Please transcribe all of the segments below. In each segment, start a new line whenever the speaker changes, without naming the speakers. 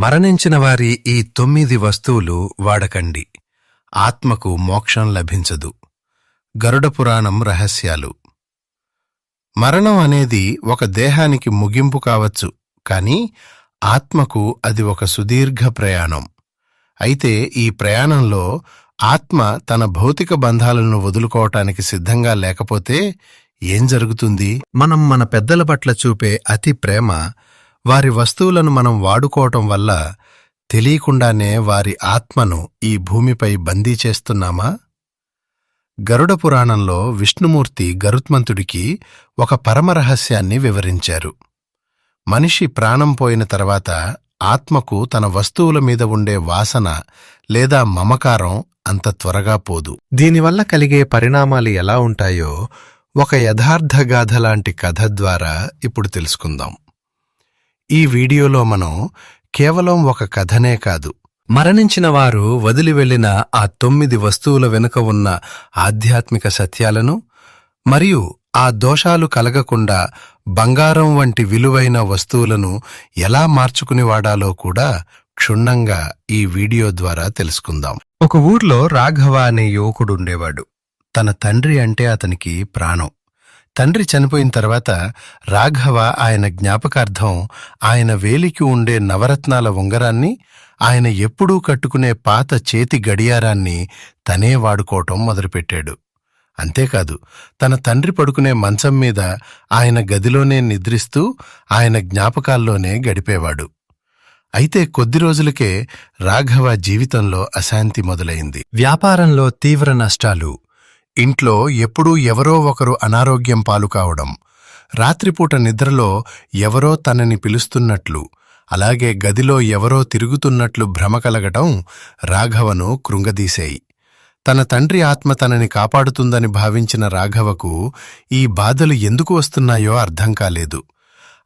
మరణించిన వారి ఈ 9 వస్తువులు వాడకండి. ఆత్మకు మోక్షం లభించదు. గరుడ పురాణం రహస్యాలు. మరణం అనేది ఒక దేహానికి ముగింపు కావచ్చు, కాని ఆత్మకు అది ఒక సుదీర్ఘ ప్రయాణం. అయితే ఈ ప్రయాణంలో ఆత్మ తన భౌతిక బంధాలను వదులుకోవటానికి సిద్ధంగా లేకపోతే ఏం జరుగుతుంది? మనం మన పెద్దల పట్ల చూపే అతి ప్రేమ, వారి వస్తువులను మనం వాడుకోవటం వల్ల తెలియకుండానే వారి ఆత్మను ఈ భూమిపై బందీ చేస్తున్నామా? గరుడ పురాణంలో విష్ణుమూర్తి గరుత్మంతుడికి ఒక పరమరహస్యాన్ని వివరించారు. మనిషి ప్రాణం పోయిన తర్వాత ఆత్మకు తన వస్తువుల మీద ఉండే వాసన లేదా మమకారం అంత త్వరగా పోదు. దీనివల్ల కలిగే పరిణామాలు ఎలా ఉంటాయో ఒక యథార్థగాథ లాంటి కథ ద్వారా ఇప్పుడు తెలుసుకుందాం. ఈ వీడియోలో మనం కేవలం ఒక కథనే కాదు, మరణించిన వారు వదిలి వెళ్లిన ఆ 9 వస్తువుల వెనుక ఉన్న ఆధ్యాత్మిక సత్యాలను మరియు ఆ దోషాలు కలగకుండా బంగారం వంటి విలువైన వస్తువులను ఎలా మార్చుకుని వాడాలో కూడా క్షుణ్ణంగా ఈ వీడియో ద్వారా తెలుసుకుందాం. ఒక ఊర్లో రాఘవ అనే యువకుడుండేవాడు. తన తండ్రి అంటే అతనికి ప్రాణం. తండ్రి చనిపోయిన తర్వాత రాఘవ ఆయన జ్ఞాపకార్థం ఆయన వేలికి ఉండే నవరత్నాల ఉంగరాన్ని, ఆయన ఎప్పుడూ కట్టుకునే పాత చేతి గడియారాన్ని తనే వాడుకోవటం మొదలుపెట్టాడు. అంతేకాదు, తన తండ్రి పడుకునే మంచం మీద ఆయన గదిలోనే నిద్రిస్తూ ఆయన జ్ఞాపకాల్లోనే గడిపేవాడు. అయితే కొద్ది రోజులకే రాఘవ జీవితంలో అశాంతి మొదలైంది. వ్యాపారంలో తీవ్ర నష్టాలు, ఇంట్లో ఎప్పుడూ ఎవరో ఒకరు అనారోగ్యం పాలు కావడం, రాత్రిపూట నిద్రలో ఎవరో తనని పిలుస్తున్నట్లు, అలాగే గదిలో ఎవరో తిరుగుతున్నట్లు భ్రమ కలగటం రాఘవను కృంగదీశాయి. తన తండ్రి ఆత్మ తనని కాపాడుతుందని భావించిన రాఘవకు ఈ బాధలు ఎందుకు వస్తున్నాయో అర్థం కాలేదు.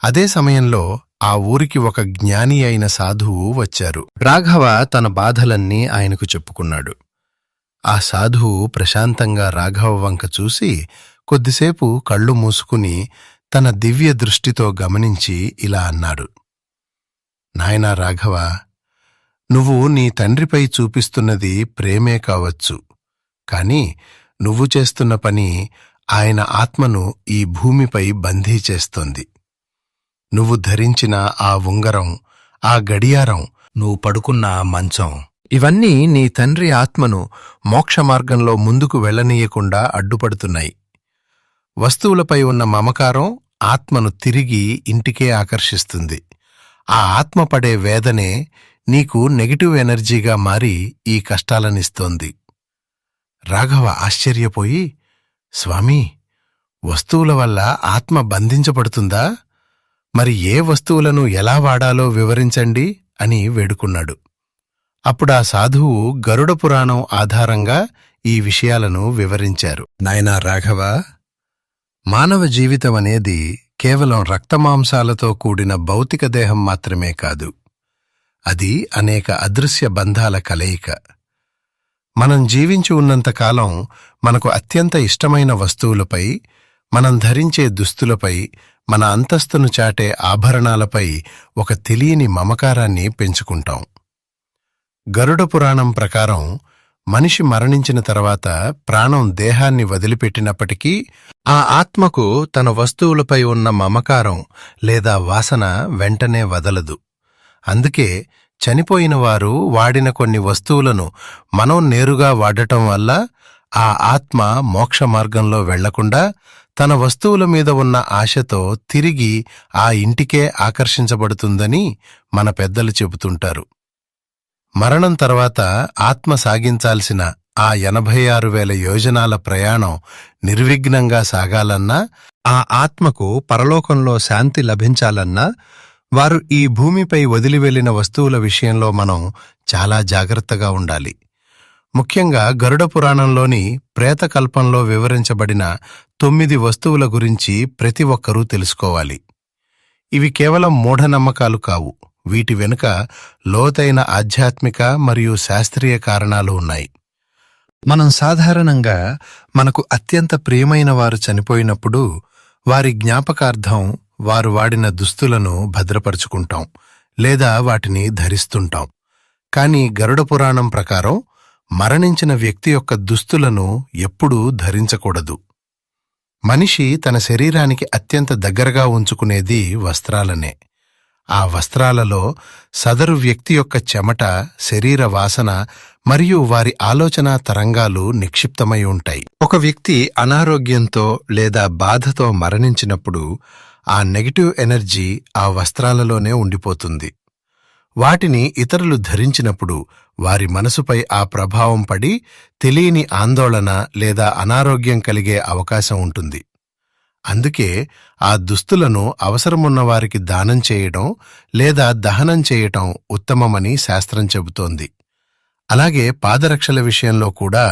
అదే సమయంలో ఆ ఊరికి ఒక జ్ఞాని అయిన సాధువు వచ్చారు. రాఘవ తన బాధలన్నీ ఆయనకు చెప్పుకున్నాడు. ఆ సాధువు ప్రశాంతంగా రాఘవ వంక చూసి కొద్దిసేపు కళ్ళు మూసుకుని తన దివ్య దృష్టితో గమనించి ఇలా అన్నాడు. నాయనా రాఘవ, నువ్వు నీ తండ్రిపై చూపిస్తున్నది ప్రేమే కావచ్చు, కాని నువ్వు చేస్తున్న పని ఆయన ఆత్మను ఈ భూమిపై బందీ చేస్తోంది. నువ్వు ధరించిన ఆ ఉంగరం, ఆ గడియారం, నువ్వు పడుకున్న ఆ మంచం, ఇవన్నీ నీ తండ్రి ఆత్మను మోక్ష మార్గంలో ముందుకు వెళ్లనీయకుండా అడ్డుపడుతున్నాయి. వస్తువులపై ఉన్న మమకారం ఆత్మను తిరిగి ఇంటికే ఆకర్షిస్తుంది. ఆ ఆత్మ పడే వేదనే నీకు నెగటివ్ ఎనర్జీగా మారి ఈ కష్టాలనిస్తోంది. రాఘవ ఆశ్చర్యపోయి, స్వామీ, వస్తువుల వల్ల ఆత్మ బంధించబడుతుందా? మరి ఏ వస్తువులను ఎలా వాడాలో వివరించండి అని వేడుకున్నాడు. అప్పుడా సాధువు గరుడ పురాణం ఆధారంగా ఈ విషయాలను వివరించారు. నాయనా రాఘవ, మానవ జీవితం అనేది కేవలం రక్తమాంసాలతో కూడిన భౌతిక దేహం మాత్రమే కాదు, అది అనేక అదృశ్య బంధాల కలయిక. మనం జీవించి ఉన్నంతకాలం మనకు అత్యంత ఇష్టమైన వస్తువులపై, మనం ధరించే దుస్తులపై, మన అంతస్తును చాటే ఆభరణాలపై ఒక తెలియని మమకారాన్ని పెంచుకుంటాం. గరుడ పురాణం ప్రకారం మనిషి మరణించిన తర్వాత ప్రాణం దేహాన్ని వదిలిపెట్టినప్పటికీ ఆ ఆత్మకు తన వస్తువులపై ఉన్న మమకారం లేదా వాసన వెంటనే వదలదు. అందుకే చనిపోయిన వారు వాడిన కొన్ని వస్తువులను మనం నేరుగా వాడటం వల్ల ఆ ఆత్మ మోక్ష మార్గంలో వెళ్లకుండా తన వస్తువుల మీద ఉన్న ఆశతో తిరిగి ఆ ఇంటికే ఆకర్షించబడుతుందని మన పెద్దలు చెబుతుంటారు. మరణం తర్వాత ఆత్మ సాగించాల్సిన ఆ 86,000 యోజనాల ప్రయాణం నిర్విఘ్నంగా సాగాలన్నా, ఆ ఆత్మకు పరలోకంలో శాంతి లభించాలన్నా వారు ఈ భూమిపై వదిలివెళ్లిన వస్తువుల విషయంలో మనం చాలా జాగ్రత్తగా ఉండాలి. ముఖ్యంగా గరుడ పురాణంలోని ప్రేతకల్పంలో వివరించబడిన 9 వస్తువుల గురించి ప్రతి ఒక్కరూ తెలుసుకోవాలి. ఇవి కేవలం మూఢనమ్మకాలు కావు, వీటి వెనుక లోతైన ఆధ్యాత్మిక మరియు శాస్త్రీయ కారణాలు ఉన్నాయి. మనం సాధారణంగా మనకు అత్యంత ప్రియమైన వారు చనిపోయినప్పుడు వారి జ్ఞాపకార్థం వారు వాడిన దుస్తులను భద్రపరుచుకుంటాం, లేదా వాటిని ధరిస్తుంటాం. కాని గరుడ పురాణం ప్రకారం మరణించిన వ్యక్తి యొక్క దుస్తులను ఎప్పుడూ ధరించకూడదు. మనిషి తన శరీరానికి అత్యంత దగ్గరగా ఉంచుకునేది వస్త్రాలనే. ఆ వస్త్రాలలో సదరు వ్యక్తి యొక్క చెమట, శరీర వాసన మరియు వారి ఆలోచనా తరంగాలు నిక్షిప్తమై ఉంటాయి. ఒక వ్యక్తి అనారోగ్యంతో లేదా బాధతో మరణించినప్పుడు ఆ నెగటివ్ ఎనర్జీ ఆ వస్త్రాలలోనే ఉండిపోతుంది. వాటిని ఇతరులు ధరించినప్పుడు వారి మనసుపై ఆ ప్రభావం పడి తెలియని ఆందోళన లేదా అనారోగ్యం కలిగే అవకాశం ఉంటుంది. అందుకే ఆ దుస్తులను అవసరమున్నవారికి దానం చేయడం లేదా దహనం చేయటం ఉత్తమమని శాస్త్రం చెబుతోంది. అలాగే పాదరక్షల విషయంలో కూడా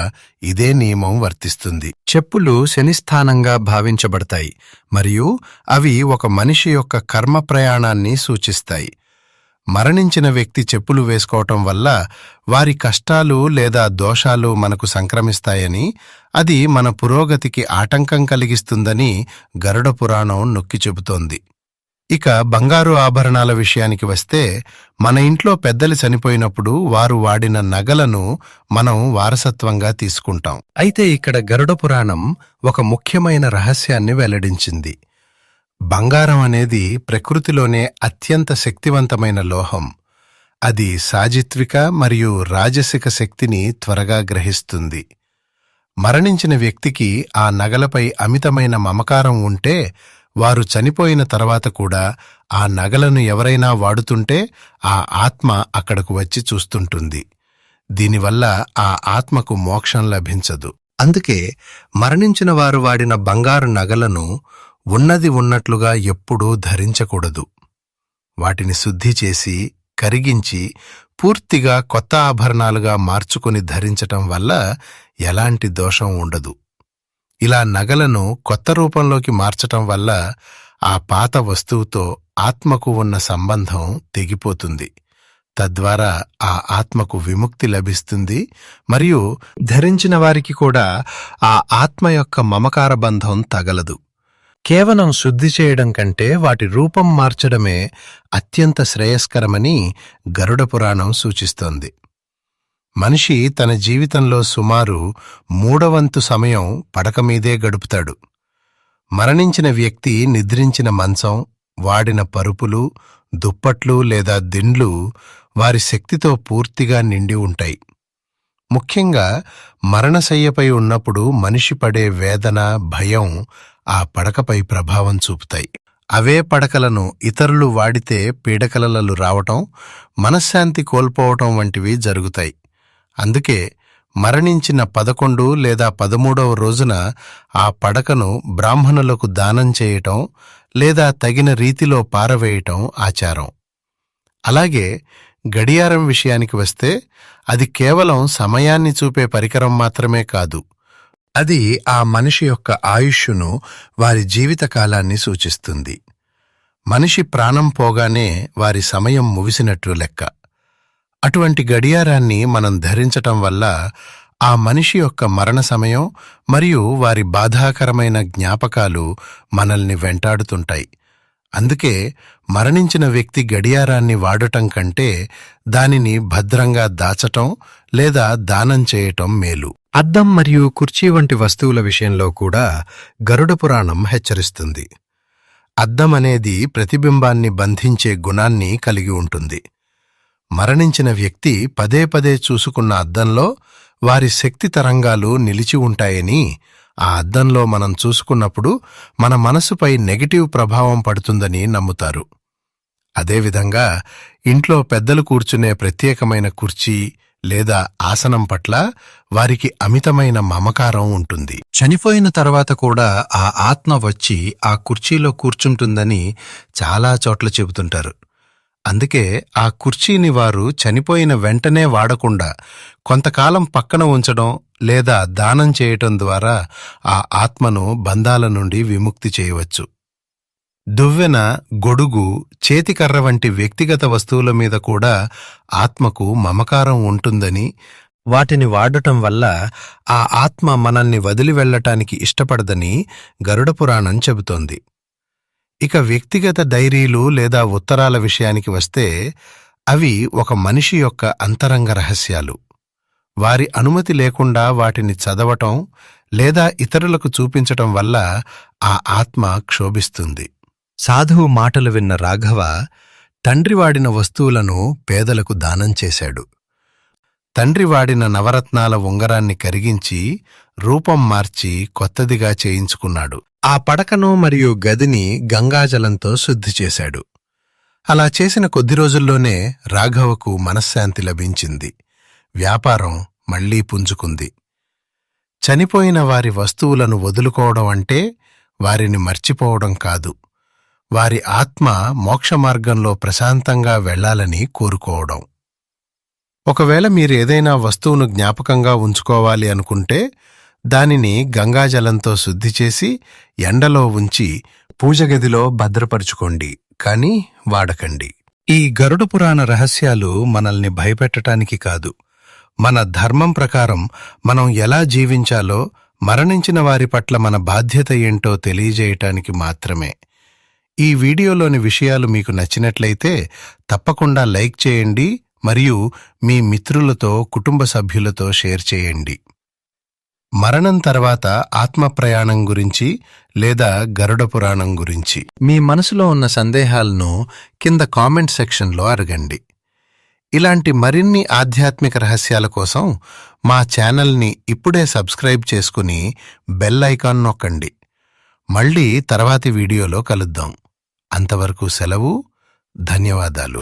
ఇదే నియమం వర్తిస్తుంది. చెప్పులు శనిస్థానంగా భావించబడతాయి మరియు అవి ఒక మనిషి యొక్క కర్మ ప్రయాణాన్ని సూచిస్తాయి. మరణించిన వ్యక్తి చెప్పులు వేసుకోవటం వల్ల వారి కష్టాలు లేదా దోషాలు మనకు సంక్రమిస్తాయని, అది మన పురోగతికి ఆటంకం కలిగిస్తుందని గరుడ పురాణం నొక్కి చెబుతోంది. ఇక బంగారు ఆభరణాల విషయానికి వస్తే, మన ఇంట్లో పెద్దలు చనిపోయినప్పుడు వారు వాడిన నగలను మనం వారసత్వంగా తీసుకుంటాం. అయితే ఇక్కడ గరుడ పురాణం ఒక ముఖ్యమైన రహస్యాన్ని వెల్లడించింది. బంగారం అనేది ప్రకృతిలోనే అత్యంత శక్తివంతమైన లోహం. అది సాజిత్విక మరియు రాజసిక శక్తిని త్వరగా గ్రహిస్తుంది. మరణించిన వ్యక్తికి ఆ నగలపై అమితమైన మమకారం ఉంటే, వారు చనిపోయిన తర్వాత కూడా ఆ నగలను ఎవరైనా వాడుతుంటే ఆ ఆత్మ అక్కడకు వచ్చి చూస్తుంటుంది. దీనివల్ల ఆ ఆత్మకు మోక్షం లభించదు. అందుకే మరణించిన వారు వాడిన బంగారు నగలను ఉన్నది ఉన్నట్లుగా ఎప్పుడూ ధరించకూడదు. వాటిని శుద్ధి చేసి, కరిగించి పూర్తిగా కొత్త ఆభరణాలుగా మార్చుకుని ధరించటం వల్ల ఎలాంటి దోషం ఉండదు. ఇలా నగలను కొత్త రూపంలోకి మార్చటం వల్ల ఆ పాత వస్తువుతో ఆత్మకు ఉన్న సంబంధం తెగిపోతుంది. తద్వారా ఆ ఆత్మకు విముక్తి లభిస్తుంది మరియు ధరించిన వారికి కూడా ఆ ఆత్మ యొక్క మమకార బంధం తగలదు. కేవలం శుద్ధి చేయడం కంటే వాటి రూపం మార్చడమే అత్యంత శ్రేయస్కరమని గరుడ పురాణం సూచిస్తోంది. మనిషి తన జీవితంలో సుమారు 3/4 సమయం పడకమీదే గడుపుతాడు. మరణించిన వ్యక్తి నిద్రించిన మంచం, వాడిన పరుపులు, దుప్పట్లు లేదా దిండ్లు వారి శక్తితో పూర్తిగా నిండి ఉంటాయి. ముఖ్యంగా మరణశయ్యపై ఉన్నప్పుడు మనిషి పడే వేదన, భయం ఆ పడకపై ప్రభావం చూపుతాయి. అవే పడకలను ఇతరులు వాడితే పీడకలలు రావటం, మనశ్శాంతి కోల్పోవటం వంటివి జరుగుతాయి. అందుకే మరణించిన 11 లేదా 13వ రోజున ఆ పడకను బ్రాహ్మణులకు దానం చేయటం లేదా తగిన రీతిలో పారవేయటం ఆచారం. అలాగే గడియారం విషయానికి వస్తే, అది కేవలం సమయాన్ని చూపే పరికరం మాత్రమే కాదు. అది ఆ మనిషి యొక్క ఆయుష్ను, వారి జీవితకాలాన్ని సూచిస్తుంది. మనిషి ప్రాణం పోగానే వారి సమయం ముగిసినట్లు లెక్క. అటువంటి గడియారాన్ని మనం ధరించటం వల్ల ఆ మనిషి యొక్క మరణ సమయం మరియు వారి బాధాకరమైన జ్ఞాపకాలు మనల్ని వెంటాడుతుంటాయి. అందుకే మరణించిన వ్యక్తి గడియారాన్ని వాడటం కంటే దానిని భద్రంగా దాచటం లేదా దానం చేయటం మేలు. అద్దం మరియు కుర్చీ వంటి వస్తువుల విషయంలో కూడా గరుడ పురాణం హెచ్చరిస్తుంది. అద్దం అనేది ప్రతిబింబాన్ని బంధించే గుణాన్ని కలిగి ఉంటుంది. మరణించిన వ్యక్తి పదే పదే చూసుకున్న అద్దంలో వారి శక్తి తరంగాలు నిలిచి ఉంటాయని, ఆ అద్దంలో మనం చూసుకున్నప్పుడు మన మనసుపై నెగటివ్ ప్రభావం పడుతుందని నమ్ముతారు. అదేవిధంగా ఇంట్లో పెద్దలు కూర్చునే ప్రత్యేకమైన కుర్చీ లేదా ఆసనం పట్ల వారికి అమితమైన మమకారం ఉంటుంది. చనిపోయిన తర్వాత కూడా ఆ ఆత్మ వచ్చి ఆ కుర్చీలో కూర్చుంటుందని చాలా చోట్ల చెబుతుంటారు. అందుకే ఆ కుర్చీని వారు చనిపోయిన వెంటనే వాడకుండా కొంతకాలం పక్కన ఉంచడం లేదా దానం చేయటం ద్వారా ఆ ఆత్మను బంధాల నుండి విముక్తి చేయవచ్చు. దువ్వెన, గొడుగు, చేతికర్ర వంటి వ్యక్తిగత వస్తువుల మీద కూడా ఆత్మకు మమకారం ఉంటుందని, వాటిని వాడటం వల్ల ఆ ఆత్మ మనల్ని వదిలి వెళ్లటానికి ఇష్టపడదని గరుడ పురాణం చెబుతోంది. ఇక వ్యక్తిగత డైరీలు లేదా ఉత్తరాల విషయానికి వస్తే అవి ఒక మనిషి యొక్క అంతరంగ రహస్యాలు. వారి అనుమతి లేకుండా వాటిని చదవటం లేదా ఇతరులకు చూపించటం వల్ల ఆ ఆత్మ క్షోభిస్తుంది. సాధువు మాటలు విన్న రాఘవ తండ్రి వాడిన వస్తువులను పేదలకు దానం చేశాడు. తండ్రి వాడిన నవరత్నాల ఉంగరాన్ని కరిగించి రూపం మార్చి కొత్తదిగా చేయించుకున్నాడు. ఆ పడకను మరియు గదిని గంగాజలంతో శుద్ధి చేశాడు. అలా చేసిన కొద్ది రోజుల్లోనే రాఘవకు మనశ్శాంతి లభించింది. వ్యాపారం మళ్లీ పుంజుకుంది. చనిపోయిన వారి వస్తువులను వదులుకోవడం అంటే వారిని మర్చిపోవడం కాదు, వారి ఆత్మ మోక్షమార్గంలో ప్రశాంతంగా వెళ్లాలని కోరుకోవడం. ఒకవేళ మీరేదైనా వస్తువును జ్ఞాపకంగా ఉంచుకోవాలి అనుకుంటే దానిని గంగాజలంతో శుద్ధి చేసి ఎండలో ఉంచి పూజగదిలో భద్రపరుచుకోండి, కాని వాడకండి. ఈ గరుడ పురాణ రహస్యాలు మనల్ని భయపెట్టటానికి కాదు, మన ధర్మం ప్రకారం మనం ఎలా జీవించాలో, మరణించిన వారి పట్ల మన బాధ్యత ఏంటో తెలియజేయటానికి మాత్రమే. ఈ వీడియోలోని విషయాలు మీకు నచ్చినట్లయితే తప్పకుండా లైక్ చేయండి మరియు మీ మిత్రులతో, కుటుంబ సభ్యులతో షేర్ చేయండి. మరణం తర్వాత ఆత్మ ప్రయాణం గురించి లేదా గరుడ పురాణం గురించి మీ మనసులో ఉన్న సందేహాలను కింద కామెంట్ సెక్షన్లో అడగండి. ఇలాంటి మరిన్ని ఆధ్యాత్మిక రహస్యాల కోసం మా ఛానల్ని ఇప్పుడే సబ్స్క్రైబ్ చేసుకుని బెల్ ఐకాన్ నొక్కండి. మళ్ళీ తర్వాతి వీడియోలో కలుద్దాం. అంతవరకు సెలవు. ధన్యవాదాలు.